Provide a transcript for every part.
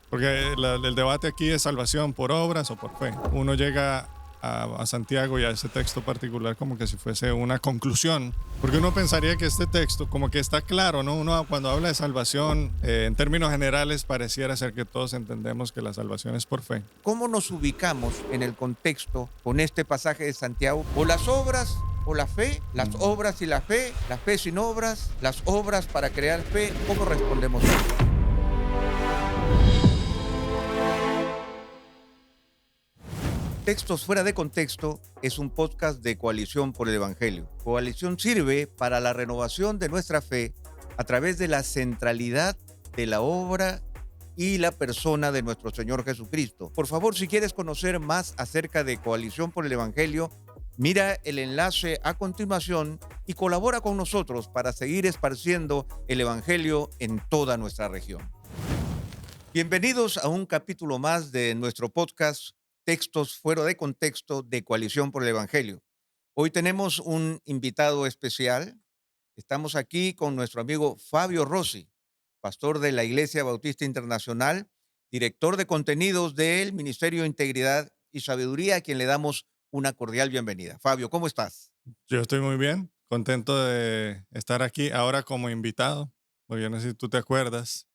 Porque el debate aquí es salvación por obras o por fe. Uno llega a Santiago y a ese texto particular como que si fuese una conclusión, porque uno pensaría que este texto como que está claro, ¿no? Uno cuando habla de salvación, en términos generales pareciera ser que todos entendemos que la salvación es por fe. ¿Cómo nos ubicamos en el contexto con este pasaje de Santiago? O las obras o la fe, las obras y la fe sin obras, las obras para crear fe. ¿Cómo respondemos a esto? Textos fuera de contexto es un podcast de Coalición por el Evangelio. Coalición sirve para la renovación de nuestra fe a través de la centralidad de la obra y la persona de nuestro Señor Jesucristo. Por favor, si quieres conocer más acerca de Coalición por el Evangelio, mira el enlace a continuación y colabora con nosotros para seguir esparciendo el Evangelio en toda nuestra región. Bienvenidos a un capítulo más de nuestro podcast Textos fuera de contexto de Coalición por el Evangelio. Hoy tenemos un invitado especial. Estamos aquí con nuestro amigo Fabio Rossi, pastor de la Iglesia Bautista Internacional, director de contenidos del Ministerio de Integridad y Sabiduría, a quien le damos una cordial bienvenida. Fabio, ¿cómo estás? Yo estoy muy bien, contento de estar aquí ahora como invitado, porque yo no sé si tú te acuerdas.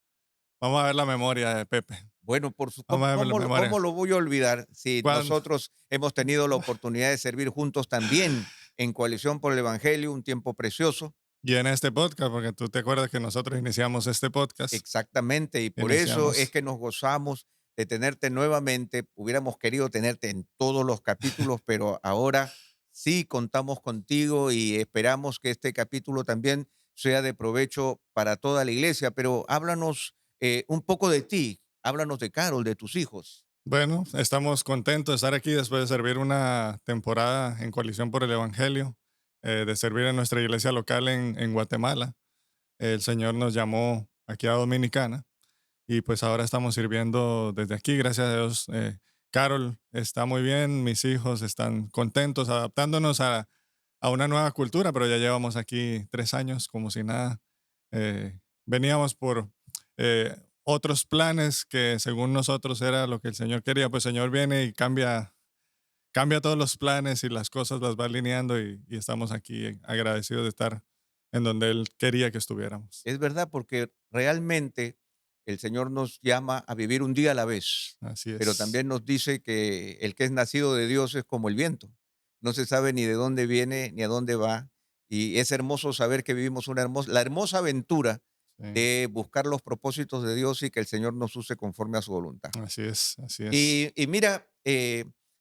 Vamos a ver la memoria de Pepe. Bueno, Vamos a ver la ¿cómo memoria. lo voy a olvidar si Cuando, nosotros hemos tenido la oportunidad de servir juntos también en Coalición por el Evangelio, un tiempo precioso? y en este podcast, porque tú te acuerdas que nosotros iniciamos este podcast, Exactamente, y por eso es iniciamos. que nos gozamos de tenerte nuevamente. Hubiéramos querido tenerte en todos los capítulos, pero ahora sí contamos contigo y esperamos que este capítulo también sea de provecho para toda la iglesia. Pero háblanos un poco de ti, háblanos de Carol, de tus hijos. Bueno, estamos contentos de estar aquí después de servir una temporada en Coalición por el Evangelio, de servir en nuestra iglesia local en Guatemala. El Señor nos llamó aquí a Dominicana y pues ahora estamos sirviendo desde aquí, gracias a Dios. Carol está muy bien, mis hijos están contentos, adaptándonos a una nueva cultura, pero ya llevamos aquí 3 años como si nada. Veníamos por otros planes que según nosotros era lo que el Señor quería, pues el Señor viene y cambia todos los planes y las cosas las va alineando y estamos aquí agradecidos de estar en donde Él quería que estuviéramos. Es verdad, porque realmente el Señor nos llama a vivir un día a la vez, Así pero es. también nos dice que el que es nacido de Dios es como el viento. No se sabe ni de dónde viene ni a dónde va. Y es hermoso saber que vivimos la hermosa aventura Sí, de buscar los propósitos de Dios y que el Señor nos use conforme a su voluntad. así es, así es. Y mira,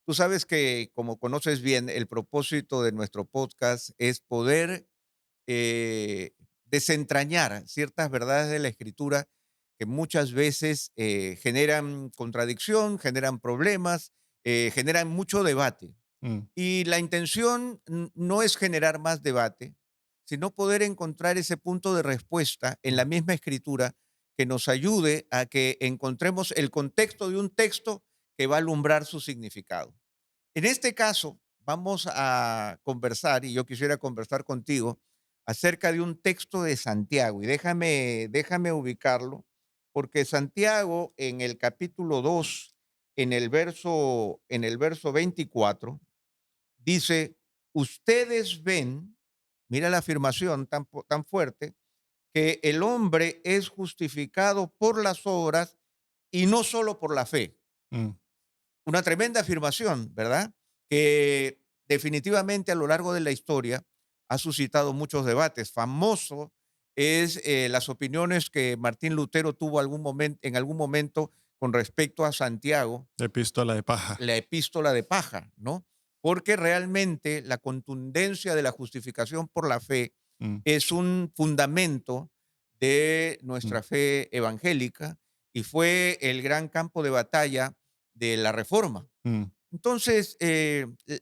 tú sabes que como conoces bien, el propósito de nuestro podcast es poder desentrañar ciertas verdades de la escritura que muchas veces generan contradicción, generan problemas, generan mucho debate. Mm, Y la intención no es generar más debate, sino poder encontrar ese punto de respuesta en la mm. misma escritura que nos ayude a que encontremos el contexto de un texto que va a alumbrar su significado. En este caso, vamos a conversar, y yo quisiera conversar contigo, acerca de un texto de Santiago. Y déjame ubicarlo, porque Santiago en el capítulo 2, en el verso 24, dice, ustedes ven, mira la afirmación tan fuerte, que el hombre es justificado por las obras y no solo por la fe. Mm, Una tremenda afirmación, ¿verdad? Que definitivamente a lo largo de la historia ha suscitado muchos debates. Famoso es las opiniones que Martín Lutero tuvo en algún momento con respecto a Santiago, epístola de paja. la epístola de paja, ¿no? Porque realmente la contundencia de la justificación por la fe Mm, es un fundamento de mm, nuestra fe evangélica y fue el gran campo de batalla de la Reforma. mm. Entonces,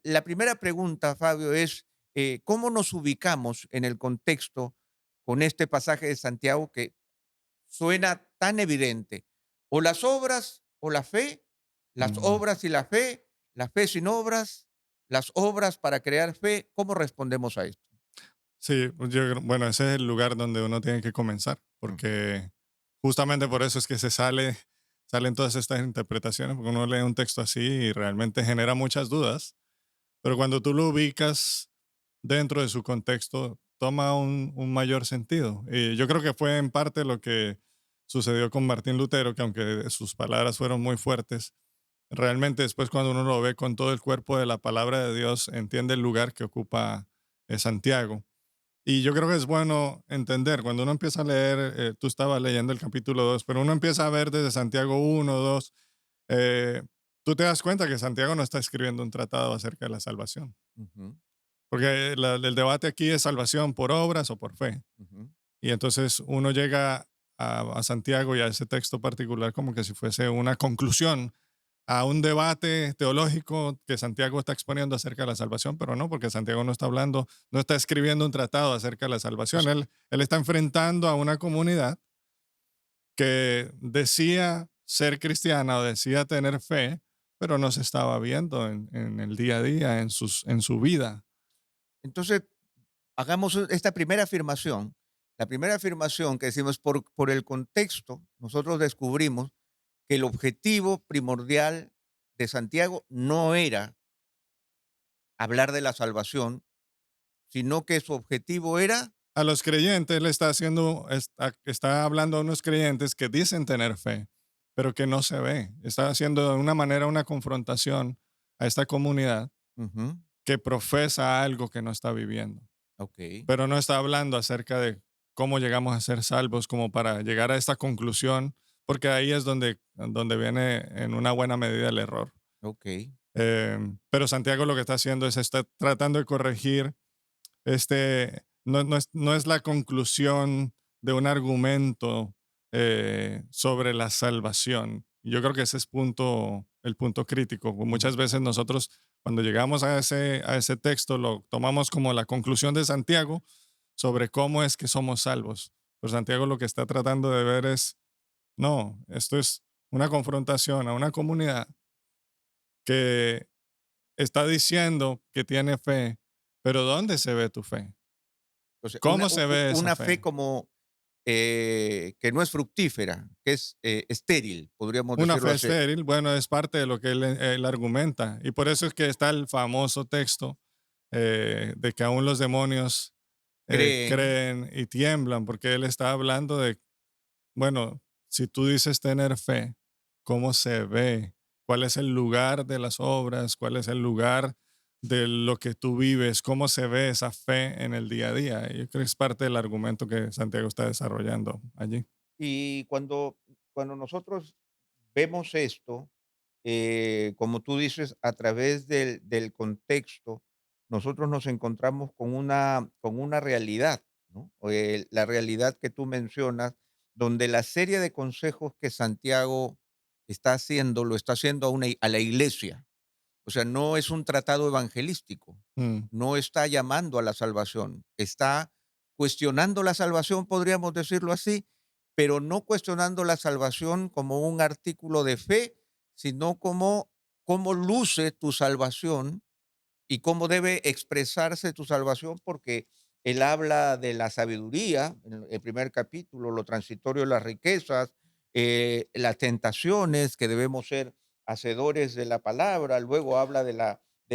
la primera pregunta, Fabio, es ¿cómo nos ubicamos en el contexto con este pasaje de Santiago que suena tan evidente? O las obras o la fe, las Mm. obras y la fe sin obras, las obras para crear fe. ¿Cómo respondemos a esto? Sí, pues bueno, ese es el lugar donde uno tiene que comenzar, Mm, porque justamente por eso es que se salen todas estas interpretaciones, porque uno lee un texto así y realmente genera muchas dudas, pero cuando tú lo ubicas dentro de su contexto, toma un mayor sentido. Y yo creo que fue en parte lo que sucedió con Martín Lutero, que aunque sus palabras fueron muy fuertes, realmente después cuando uno lo ve con todo el cuerpo de la palabra de Dios, entiende el lugar que ocupa Santiago. Y yo creo que es bueno entender, cuando uno empieza a leer, tú estabas leyendo el capítulo 2, pero uno empieza a ver desde Santiago 1, 2, eh, tú te das cuenta que Santiago no está escribiendo un tratado acerca de la salvación, Ujú, porque el debate aquí es salvación por obras o por fe. ujú. Y entonces uno llega a Santiago y a ese texto particular como que si fuese una conclusión a un debate teológico que Santiago está exponiendo acerca de la salvación, pero no, porque Santiago no está hablando, no está escribiendo un tratado acerca de la Pues, salvación. Él está enfrentando a una comunidad que decía ser cristiana o decía tener fe, pero no se estaba viendo en el día a día, en su vida. entonces, hagamos esta primera afirmación. La primera afirmación que decimos por el contexto, nosotros descubrimos que el objetivo primordial de Santiago no era hablar de la salvación, sino que su objetivo era, A los creyentes, él está haciendo, está hablando a unos creyentes que dicen tener fe, pero que no se ve. Está haciendo de una manera una confrontación a esta comunidad ujú, que profesa algo que no está viviendo, ok, pero no está hablando acerca de cómo llegamos a ser salvos, como para llegar a esta conclusión, porque ahí es donde viene en una buena medida el error. ok, Pero Santiago lo que está haciendo es está tratando de corregir no es la conclusión de un argumento sobre la salvación. Yo creo que ese es el punto crítico. ujú, Muchas veces nosotros, cuando llegamos a ese texto, lo tomamos como la conclusión de Santiago sobre cómo es que somos salvos. Pero Santiago lo que está tratando de ver es, no, esto es una confrontación a una comunidad que está diciendo que tiene fe, pero ¿dónde se ve tu fe? entonces, ¿Cómo se ve esa una fe fe? como que no es fructífera, que es estéril, podríamos Una decirlo fe así. estéril, bueno, es parte de lo que él argumenta. Y por eso es que está el famoso texto de que aún los demonios Creen, creen y tiemblan, porque él está hablando de, bueno, si tú dices tener fe, ¿cómo se ve? ¿Cuál es el lugar de las obras? ¿Cuál es el lugar de lo que tú vives? ¿Cómo se ve esa fe en el día a día? Y yo creo que es parte del argumento que Santiago está desarrollando allí. y cuando nosotros vemos esto, como tú dices, a través del contexto, nosotros nos encontramos con una realidad, ¿no? La realidad que tú mencionas, donde la serie de consejos que Santiago está haciendo, lo está haciendo a la iglesia. O sea, no es un tratado evangelístico, Mm, no está llamando a la salvación, está cuestionando la salvación, podríamos decirlo así, pero no cuestionando la salvación como un artículo de fe, sino como cómo luce tu salvación y cómo debe expresarse tu salvación, porque él habla de la sabiduría, en el primer capítulo, lo transitorio de las riquezas, las tentaciones, que debemos ser hacedores de la palabra, luego habla de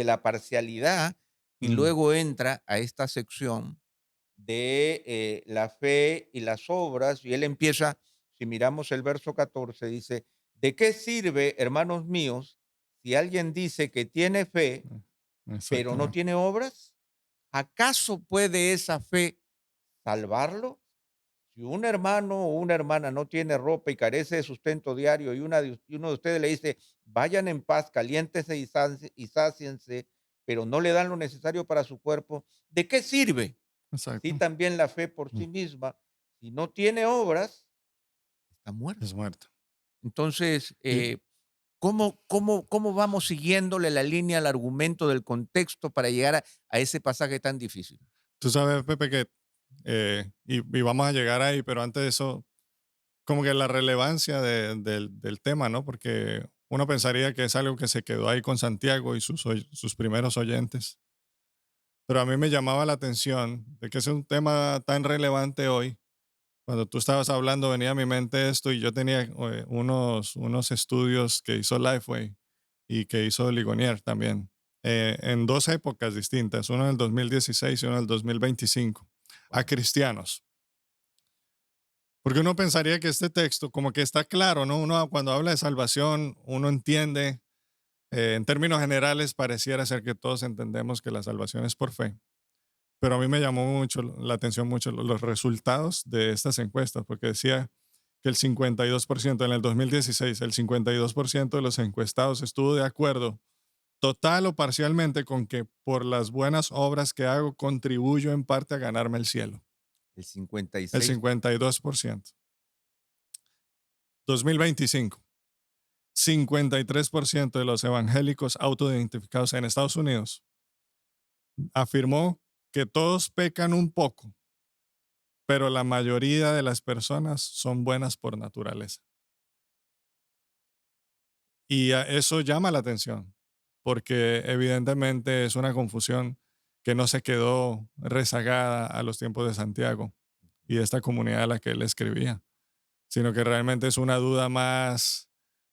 la parcialidad y mm. luego entra a esta sección de la fe y las obras, y él empieza, si miramos el verso 14, dice, ¿de qué sirve, hermanos míos, si alguien dice que tiene fe, pero no Exactamente. tiene obras? ¿Acaso puede esa fe salvarlo? Si un hermano o una hermana no tiene ropa y carece de sustento diario y y uno de ustedes le dice, vayan en paz, caliéntese y sáciense, pero no le dan lo necesario para su cuerpo, ¿de qué sirve? Así Exacto. también la fe por Mm, sí misma, si no tiene obras, está es muerta. muerto. Entonces, Y ¿cómo vamos siguiéndole la línea al argumento del contexto para llegar a ese pasaje tan difícil? tú sabes, Pepe, que, y vamos a llegar ahí, pero antes de eso, como que la relevancia del tema, ¿no? Porque uno pensaría que es algo que se quedó ahí con Santiago y sus primeros oyentes. Pero a mí me llamaba la atención de que es un tema tan relevante hoy, Cuando tú estabas hablando venía a mi mente esto y yo tenía unos estudios que hizo Lifeway y que hizo Ligonier también, en dos épocas distintas, uno en el 2016 y uno en el 2025, a Wow. cristianos. Porque uno pensaría que este texto como que está claro, ¿no? Uno cuando habla de salvación, uno entiende, en términos generales pareciera ser que todos entendemos que la salvación es por fe. Pero a mí me llamó mucho la atención mucho los resultados de estas encuestas, porque decía que el 52% en el 2016, el 52% de los encuestados estuvo de acuerdo total o parcialmente con que por las buenas obras que hago contribuyo en parte a ganarme el cielo. El 56. El 52%. 2025, 53% de los evangélicos autoidentificados en Estados Unidos afirmó que todos pecan un poco, pero la mayoría de las personas son buenas por naturaleza. Y eso llama la atención, porque evidentemente es una confusión que no se quedó rezagada a los tiempos de Santiago y de esta comunidad a la que él escribía, sino que realmente es una duda más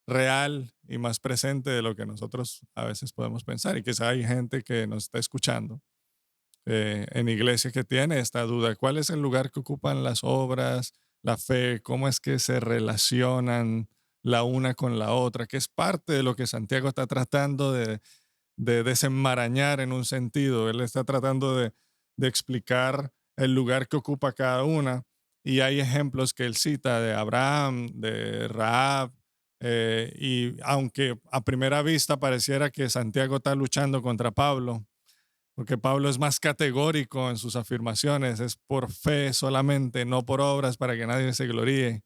real y más presente de lo que nosotros a veces podemos pensar. Y quizá hay gente que nos está escuchando en iglesia que tiene esta duda. ¿Cuál es el lugar que ocupan las obras, la fe? ¿Cómo es que se relacionan la una con la otra? Que es parte de lo que Santiago está tratando de desenmarañar en un sentido. Él está tratando de explicar el lugar que ocupa cada una. Y hay ejemplos que él cita de Abraham, de Rahab, y aunque a primera vista pareciera que Santiago está luchando contra Pablo, porque Pablo es más categórico en sus afirmaciones, es por fe solamente, no por obras para que nadie se gloríe.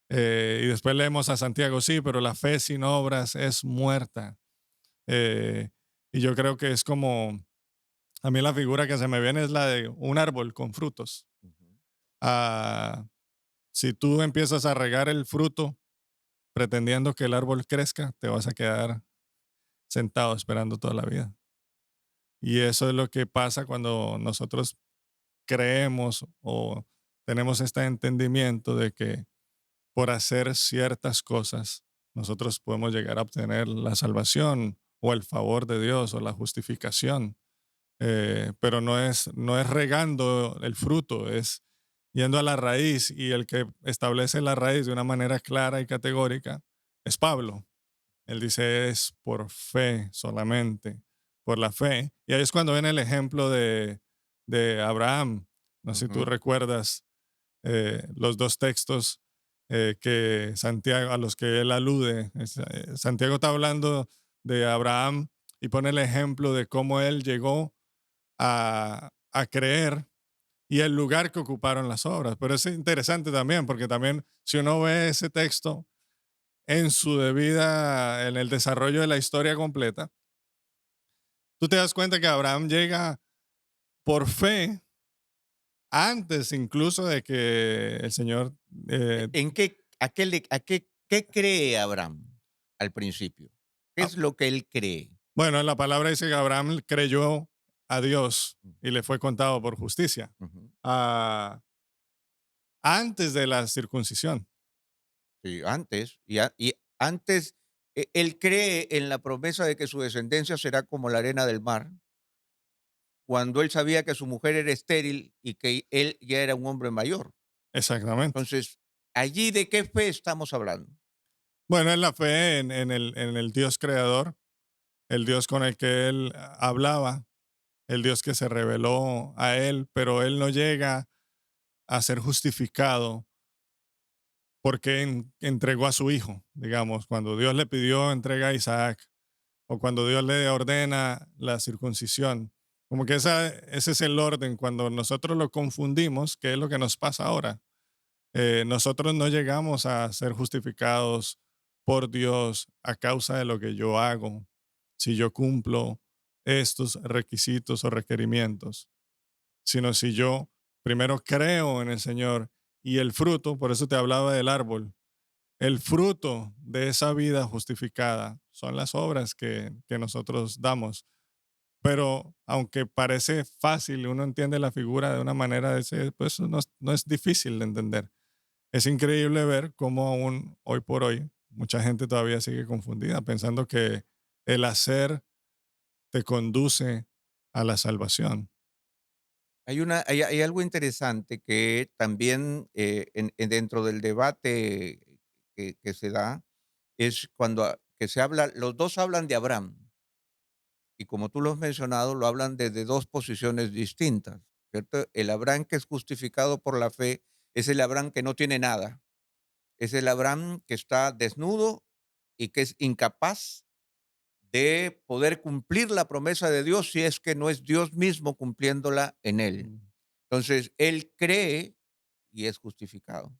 Y después leemos a Santiago, sí, pero la fe sin obras es muerta. Eh, y yo creo que es como, a mí la figura que se me viene es la de un árbol con frutos. Ujú. Ah, si tú empiezas a regar el fruto pretendiendo que el árbol crezca, te vas a quedar sentado esperando toda la vida. Y eso es lo que pasa cuando nosotros creemos o tenemos este entendimiento de que por hacer ciertas cosas nosotros podemos llegar a obtener la salvación o el favor de Dios o la justificación. Pero no es regando el fruto, es yendo a la raíz, y el que establece la raíz de una manera clara y categórica es Pablo. Él dice es por fe solamente, por la fe. Y ahí es cuando viene el ejemplo de Abraham. No sé si tú Ujú. recuerdas los dos textos que Santiago, a los que él alude. Santiago está hablando de Abraham y pone el ejemplo de cómo él llegó a creer y el lugar que ocuparon las obras. Pero es interesante también, porque también si uno ve ese texto en su debida, en el desarrollo de la historia completa, tú te das cuenta que Abraham llega por fe antes incluso de que el Señor, ¿En qué, qué cree Abraham al principio? ¿Qué ah, es lo que él cree? bueno, en la palabra dice que Abraham creyó a Dios Mm. y le fue contado por justicia, Ujú. ah, antes de la circuncisión. Sí, antes, y antes, él cree en la promesa de que su descendencia será como la arena del mar, cuando él sabía que su mujer era estéril y que él ya era un hombre mayor. Exactamente. Entonces, allí de qué fe estamos hablando. Bueno, es la fe en el Dios creador, el Dios con el que él hablaba, el Dios que se reveló a él, pero él no llega a ser justificado porque entregó a su hijo, digamos, cuando Dios le pidió entrega a Isaac o cuando Dios le ordena la circuncisión. Como que ese es el orden. Cuando nosotros lo confundimos, ¿qué es lo que nos pasa ahora? Nosotros no llegamos a ser justificados por Dios a causa de lo que yo hago, si yo cumplo estos requisitos o requerimientos, sino si yo primero creo en el Señor y el fruto, por eso te hablaba del árbol, el fruto de esa vida justificada son las obras que nosotros damos. Pero aunque parece fácil, uno entiende la figura de una manera, pues no es difícil de entender. es increíble ver cómo aún hoy por hoy mucha gente todavía sigue confundida, pensando que el hacer te conduce a la salvación. Hay algo interesante que también dentro del debate que se da, es cuando que se habla, los dos hablan de Abraham, y como tú lo has mencionado, lo hablan desde dos posiciones distintas, ¿cierto? El Abraham que es justificado por la fe es el Abraham que no tiene nada, es el Abraham que está desnudo y que es incapaz de poder cumplir la promesa de Dios si es que no es Dios mismo cumpliéndola en él. Mm, Entonces, él cree y es justificado.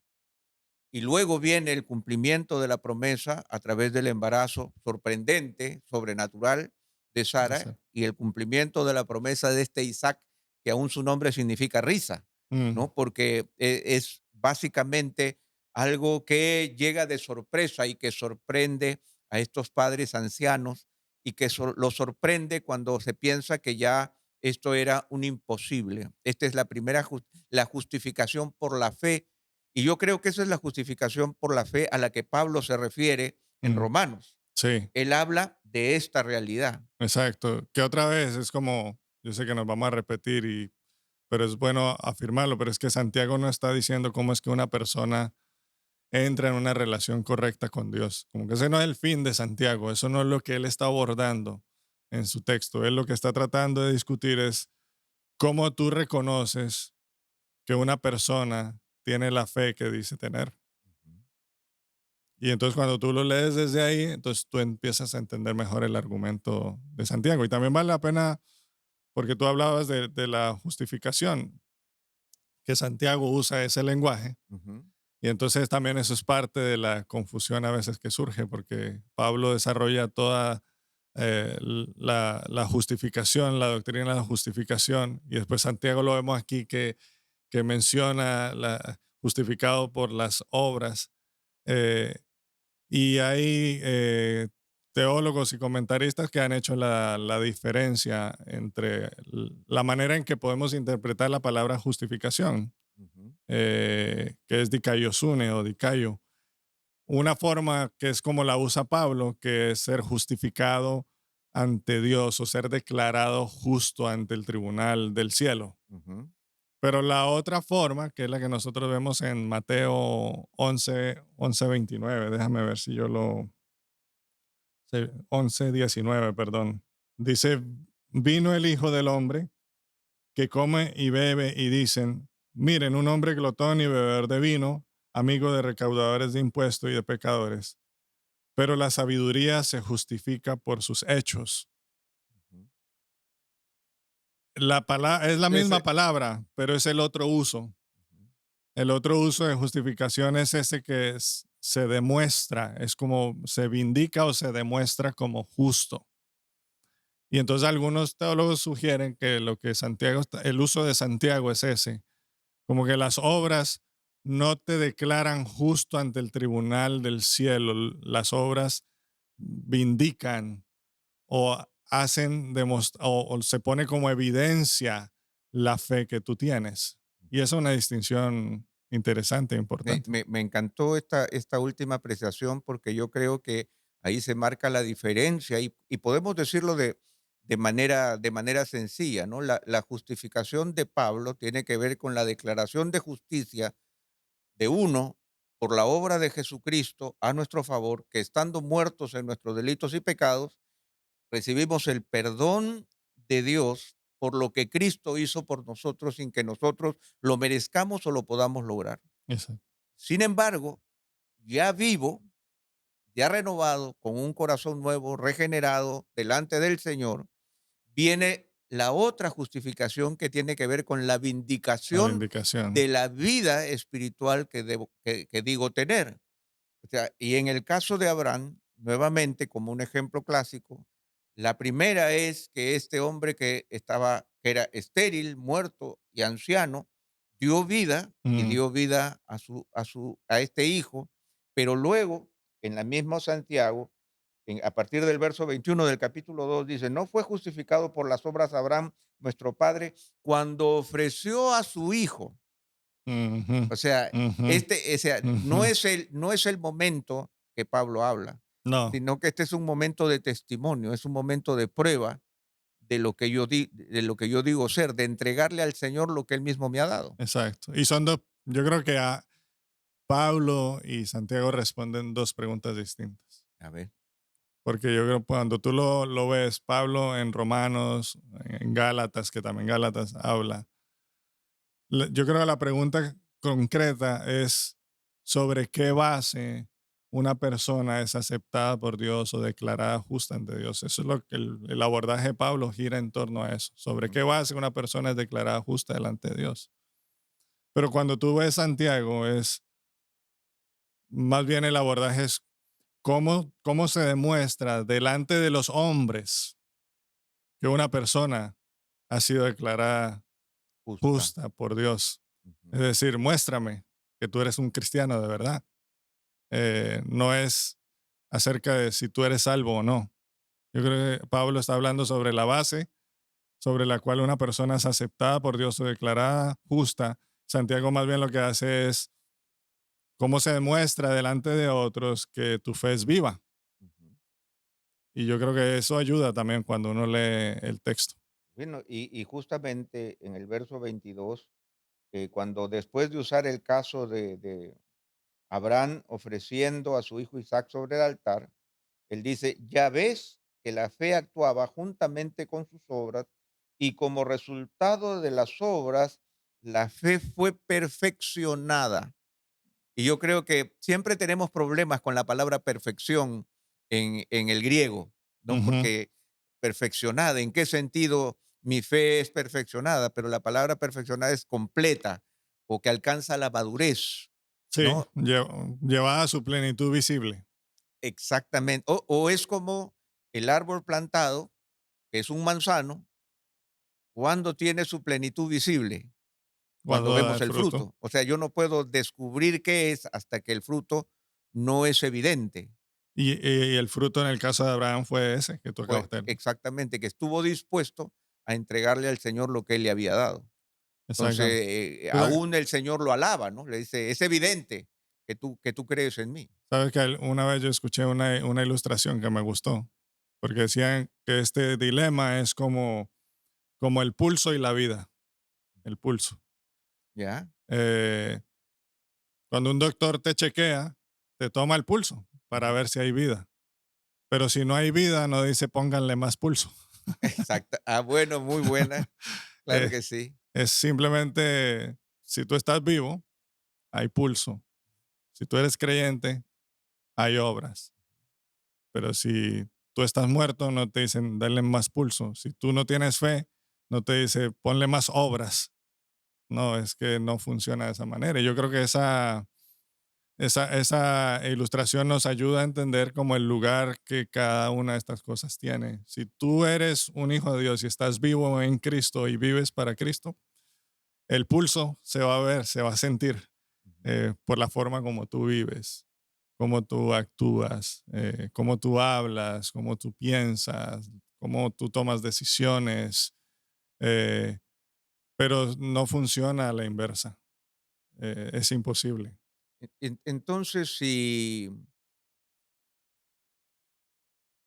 Y luego viene el cumplimiento de la promesa a través del embarazo sorprendente, sobrenatural de Sara, esa- y el cumplimiento de la promesa de este Isaac, que aún su nombre significa risa, mm, ¿no? Porque es básicamente algo que llega de sorpresa y que sorprende a estos padres ancianos y que los sorprende cuando se piensa que ya esto era un imposible. Esta es la primera, la justificación por la fe, y yo creo que esa es la justificación por la fe a la que Pablo se refiere en mm, Romanos. sí, Él habla de esta realidad. exacto. Que otra vez es como, yo sé que nos vamos a repetir, pero es bueno afirmarlo, pero es que Santiago no está diciendo cómo es que una persona entra en una relación correcta con Dios. Como que ese no es el fin de Santiago, eso no es lo que él está abordando en su texto. Él lo que está tratando de discutir es cómo tú reconoces que una persona tiene la fe que dice tener. Y entonces cuando tú lo lees desde ahí, entonces tú empiezas a entender mejor el argumento de Santiago. Y también vale la pena, porque tú hablabas de la justificación, que Santiago usa ese lenguaje. Ujú, Y entonces también eso es parte de la confusión a veces que surge, porque Pablo desarrolla toda la justificación, la doctrina de la justificación, y después Santiago lo vemos aquí que menciona la, justificado por las obras. eh, y hay teólogos y comentaristas que han hecho la diferencia entre la manera en que podemos interpretar la palabra justificación, ujú, que es dikaiosune o dikaio. Una forma que es como la usa Pablo, que es ser justificado ante Dios o ser declarado justo ante el tribunal del cielo. ujú. Pero la otra forma, que es la que nosotros vemos en Mateo 11:29, déjame ver si yo lo... 11:19, perdón. Dice, vino el Hijo del Hombre que come y bebe y dicen, miren, un hombre glotón y bebedor de vino, amigo de recaudadores de impuestos y de pecadores. Pero la sabiduría se justifica por sus hechos. Ujú. Es la misma Ese, palabra, pero es el otro uso. ujú, El otro uso de justificación es ese que se demuestra, es como se vindica o se demuestra como justo. Y entonces algunos teólogos sugieren que lo que Santiago, el uso de Santiago es ese, como que las obras no te declaran justo ante el tribunal del cielo, las obras vindican o o se pone como evidencia la fe que tú tienes. Y esa es una distinción interesante e importante. me encantó esta última apreciación porque yo creo que ahí se marca la diferencia y podemos decirlo de manera sencilla, ¿no? La justificación de Pablo tiene que ver con la declaración de justicia de uno por la obra de Jesucristo a nuestro favor, que estando muertos en nuestros delitos y pecados, recibimos el perdón de Dios por lo que Cristo hizo por nosotros sin que nosotros lo merezcamos o lo podamos lograr. Exacto. Sin embargo, ya vivo, ya renovado, con un corazón nuevo, regenerado delante del Señor, viene la otra justificación que tiene que ver con la La vindicación vindicación. de la vida espiritual que digo tener. O sea, y en el caso de Abraham, nuevamente, como un ejemplo clásico, la primera es que este hombre que era estéril, muerto y anciano, dio vida y Mm, dio vida a este hijo, pero luego, en la misma Santiago, a partir del verso 21 del capítulo 2 dice, no fue justificado por las obras Abraham, nuestro padre, cuando ofreció a su hijo. Ujú, O sea, ujú, ujú. no es el momento que Pablo habla, No, sino que este es un momento de testimonio, es un momento de prueba de lo que yo digo ser, de entregarle al Señor lo que Él mismo me ha dado. exacto. Y son dos, yo creo que a Pablo y Santiago responden dos preguntas distintas. A ver. Porque yo creo que cuando tú lo ves, Pablo en Romanos, en Gálatas, que también Gálatas habla, yo creo que la pregunta concreta es sobre qué base una persona es aceptada por Dios o declarada justa ante Dios. Eso es lo que el abordaje de Pablo gira en torno a eso, sobre Ujú, qué base una persona es declarada justa delante de Dios. Pero cuando tú ves Santiago, es más bien el abordaje es cómo se demuestra delante de los hombres que una persona ha sido declarada justa. justa por Dios. Ujú, Es decir, muéstrame que tú eres un cristiano de verdad. No es acerca de si tú eres salvo o no. Yo creo que Pablo está hablando sobre la base sobre la cual una persona es aceptada por Dios o declarada justa. Santiago más bien lo que hace es cómo se demuestra delante de otros que tu fe es viva. ujú. Y yo creo que eso ayuda también cuando uno lee el texto. Bueno, y justamente en el verso 22, cuando después de usar el caso de Abraham ofreciendo a su hijo Isaac sobre el altar, él dice, ya ves que la fe actuaba juntamente con sus obras y como resultado de las obras, la fe fue perfeccionada. Y yo creo que siempre tenemos problemas con la palabra perfección en el griego, ¿no? Ujú. Porque perfeccionada, ¿en qué sentido mi fe es perfeccionada? Pero la palabra perfeccionada es completa o que alcanza la madurez, Sí, ¿no? llevada a su plenitud visible. Exactamente. O es como el árbol plantado, que es un manzano, cuando tiene su plenitud visible, cuando Cuando da vemos el el fruto. fruto. O sea, yo no puedo descubrir qué es hasta que el fruto no es evidente. Y el fruto en el caso de Abraham fue ese que tú Fue acabas de. exactamente que estuvo dispuesto a entregarle al Señor lo que él le había dado. Entonces, Exactamente. Tú aún el Señor lo alaba, ¿no? Le dice, es evidente que tú crees en mí. sabes que una vez yo escuché una ilustración que me gustó, porque decían que este dilema es como el pulso y la vida, el pulso. ¿Ya? Eh, Cuando un doctor te chequea, te toma el pulso para Ujú. ver si hay vida, pero si no hay vida, no dice pónganle más pulso. Exacto. Ah, bueno, muy buena. Claro Eh, que sí. es simplemente, si tú estás vivo, hay pulso. Si tú eres creyente, hay obras. Pero si tú estás muerto, no te dicen darle más pulso. Si tú no tienes fe, no te dice ponle más obras. No, es que no funciona de esa manera. Y yo creo que esa ilustración nos ayuda a entender como el lugar que cada una de estas cosas tiene. Si tú eres un hijo de Dios y estás vivo en Cristo y vives para Cristo, el pulso se va a ver, se va a sentir Ujú. por la forma como tú vives, cómo tú actúas, cómo tú hablas, cómo tú piensas, cómo tú tomas decisiones, eh, pero no funciona a la inversa. Es imposible. Entonces, si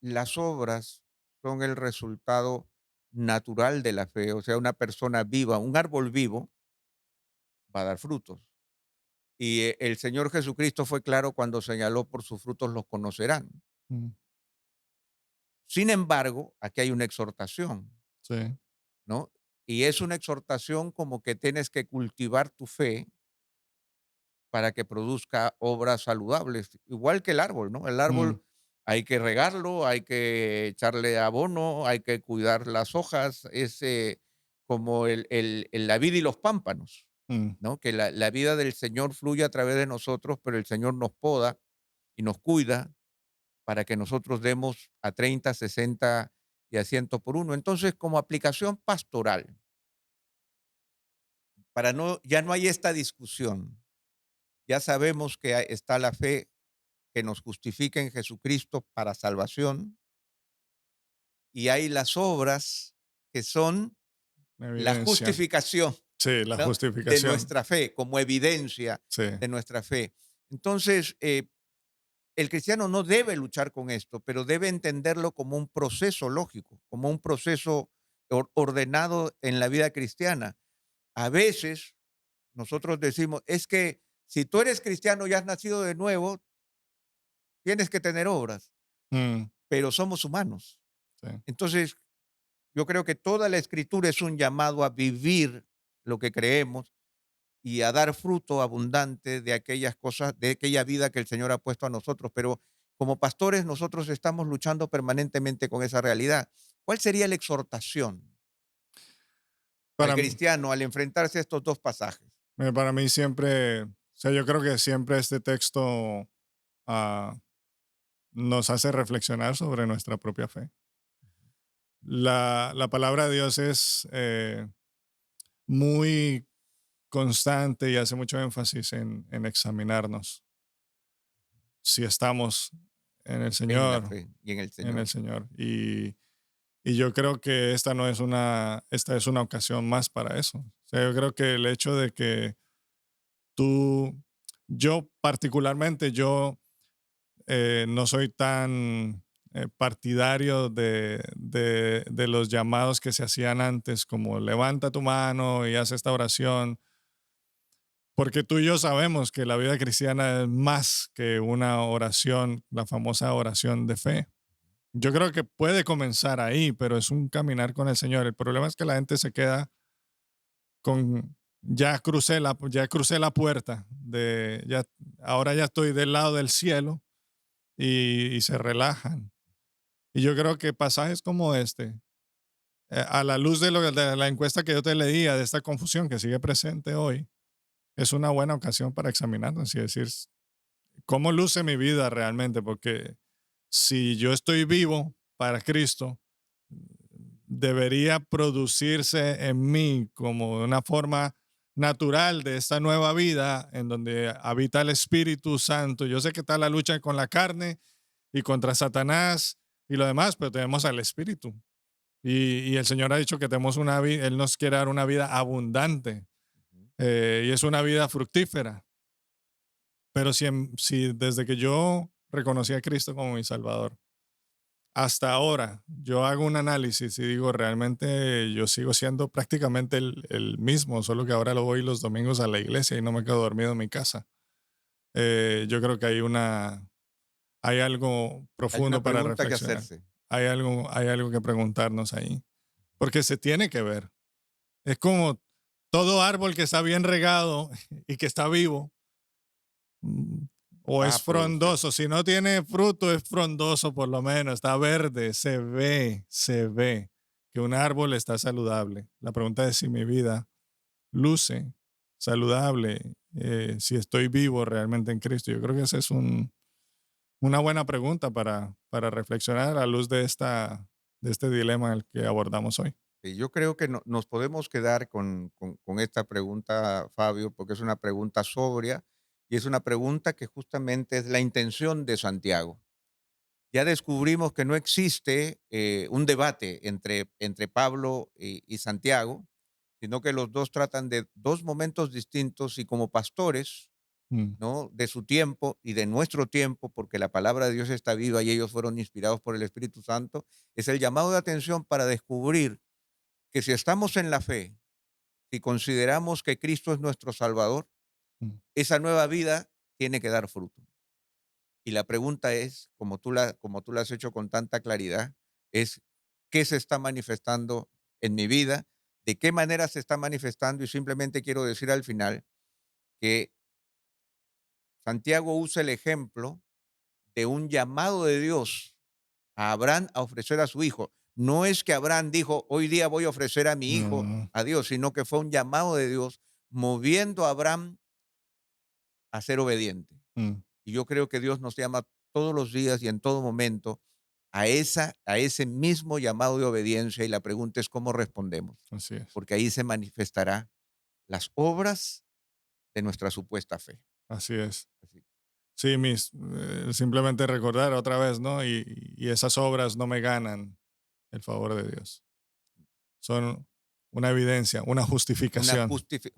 las obras son el resultado natural de la fe, o sea, una persona viva, un árbol vivo va a dar frutos. Y el Señor Jesucristo fue claro cuando señaló por sus frutos los conocerán. Mm, Sin embargo, aquí hay una exhortación, sí. ¿no? Y es una exhortación como que tienes que cultivar tu fe para que produzca obras saludables, igual que el árbol, ¿no? El Mm, árbol hay que regarlo, hay que echarle abono, hay que cuidar las hojas, es como la vid y los pámpanos, mm. ¿no? Que la vida del Señor fluye a través de nosotros, pero el Señor nos poda y nos cuida para que nosotros demos a 30, 60 y a 100 por uno. Entonces, como aplicación pastoral, para no, ya no hay esta discusión. Ya sabemos que está la fe que nos justifica en Jesucristo para salvación y hay las obras que son la Evidencia. justificación. Sí, la ¿no? De justificación. nuestra fe, como evidencia Sí. de nuestra fe. Entonces, el cristiano no debe luchar con esto, pero debe entenderlo como un proceso lógico, como un proceso ordenado en la vida cristiana. A veces nosotros decimos, es que si tú eres cristiano y has nacido de nuevo, tienes que tener obras, Mm, pero somos humanos. sí. Entonces, yo creo que toda la escritura es un llamado a vivir lo que creemos y a dar fruto abundante de aquellas cosas, de aquella vida que el Señor ha puesto a nosotros. Pero como pastores nosotros estamos luchando permanentemente con esa realidad. ¿Cuál sería la exhortación al Para, m- cristiano al enfrentarse a estos dos pasajes? para mí siempre, o sea, yo creo que siempre este texto ah, nos hace reflexionar sobre nuestra propia fe. La palabra de Dios es muy constante y hace mucho énfasis en examinarnos si estamos en el En la Señor, fe y en el en el Señor. Señor. Y yo creo que esta no es esta es una ocasión más para eso. O sea, yo creo que el hecho de que tú, yo particularmente, yo no soy tan partidario de los llamados que se hacían antes, como levanta tu mano y haz esta oración, porque tú y yo sabemos que la vida cristiana es más que una oración, la famosa oración de fe. Yo creo que puede comenzar ahí, pero es un caminar con el Señor. El problema es que la gente se queda con, ya crucé la puerta, ahora ya estoy del lado del cielo y se relajan. Y yo creo que pasajes como este, a la luz de la encuesta que yo te leía, de esta confusión que sigue presente hoy, es una buena ocasión para examinarnos y decir, ¿cómo luce mi vida realmente? Porque si yo estoy vivo para Cristo, debería producirse en mí como una forma natural de esta nueva vida en donde habita el Espíritu Santo. Yo sé que está la lucha con la carne y contra Satanás y lo demás, pero tenemos al Espíritu. Y el Señor ha dicho que tenemos una vida, Él nos quiere dar una vida abundante Ujú. y es una vida fructífera. Pero si desde que yo reconocí a Cristo como mi Salvador, hasta ahora yo hago un análisis y digo, realmente yo sigo siendo prácticamente el mismo, solo que ahora lo voy los domingos a la iglesia y no me quedo dormido en mi casa. Yo creo que hay algo Hay una profundo para pregunta que reflexionar. hacerse. Hay algo que preguntarnos ahí, porque se tiene que ver. Es como todo árbol que está bien regado y que está vivo, mm, o Va es a producir. frondoso. Si no tiene fruto, es frondoso por lo menos, está verde, se ve que un árbol está saludable. La pregunta es si mi vida luce saludable, si estoy vivo realmente en Cristo. Yo creo que esa es una buena pregunta para reflexionar a la luz de este dilema el que abordamos hoy. Y yo creo que nos podemos quedar con esta pregunta, Fabio, porque es una pregunta sobria y es una pregunta que justamente es la intención de Santiago. Ya descubrimos que no existe un debate entre Pablo y Santiago, sino que los dos tratan de dos momentos distintos y como pastores, Mm, ¿no? De su tiempo y de nuestro tiempo, porque la palabra de Dios está viva y ellos fueron inspirados por el Espíritu Santo, es el llamado de atención para descubrir que si estamos en la fe, si consideramos que Cristo es nuestro Salvador, mm, esa nueva vida tiene que dar fruto. Y la pregunta es, como tú la has hecho con tanta claridad, es qué se está manifestando en mi vida, de qué manera se está manifestando y simplemente quiero decir al final que Santiago usa el ejemplo de un llamado de Dios a Abraham a ofrecer a su hijo. No es que Abraham dijo, hoy día voy a ofrecer a mi hijo no, a Dios, sino que fue un llamado de Dios moviendo a Abraham a ser obediente. mm, Y yo creo que Dios nos llama todos los días y en todo momento a ese mismo llamado de obediencia y la pregunta es cómo respondemos, así es. porque ahí se manifestará las obras de nuestra supuesta fe. Así es. Así. Sí, simplemente recordar otra vez, ¿no? Y esas obras no me ganan el favor de Dios. Son una evidencia, una una justificación.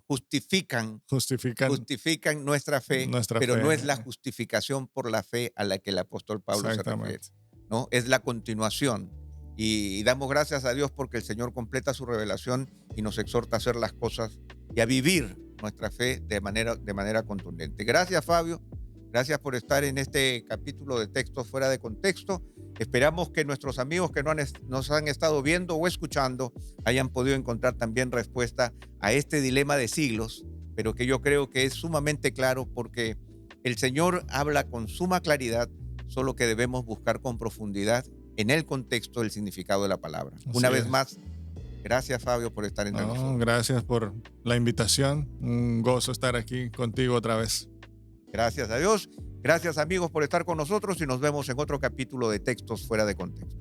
justifican Justifican nuestra fe, nuestra pero fe. no es la justificación por la fe a la que el apóstol Pablo se refiere, Exactamente. ¿no? Es la continuación. Y damos gracias a Dios porque el Señor completa su revelación y nos exhorta a hacer las cosas y a vivir nuestra fe de manera contundente. Gracias, Fabio. Gracias por estar en este capítulo de Textos Fuera de Contexto. Esperamos que nuestros amigos que nos han estado viendo o escuchando hayan podido encontrar también respuesta a este dilema de siglos, pero que yo creo que es sumamente claro porque el Señor habla con suma claridad, solo que debemos buscar con profundidad en el contexto el significado de la palabra. Una vez más, gracias, Fabio, por estar entre nosotros. Gracias por la invitación. Un gozo estar aquí contigo otra vez. Gracias a Dios. Gracias, amigos, por estar con nosotros y nos vemos en otro capítulo de Textos Fuera de Contexto.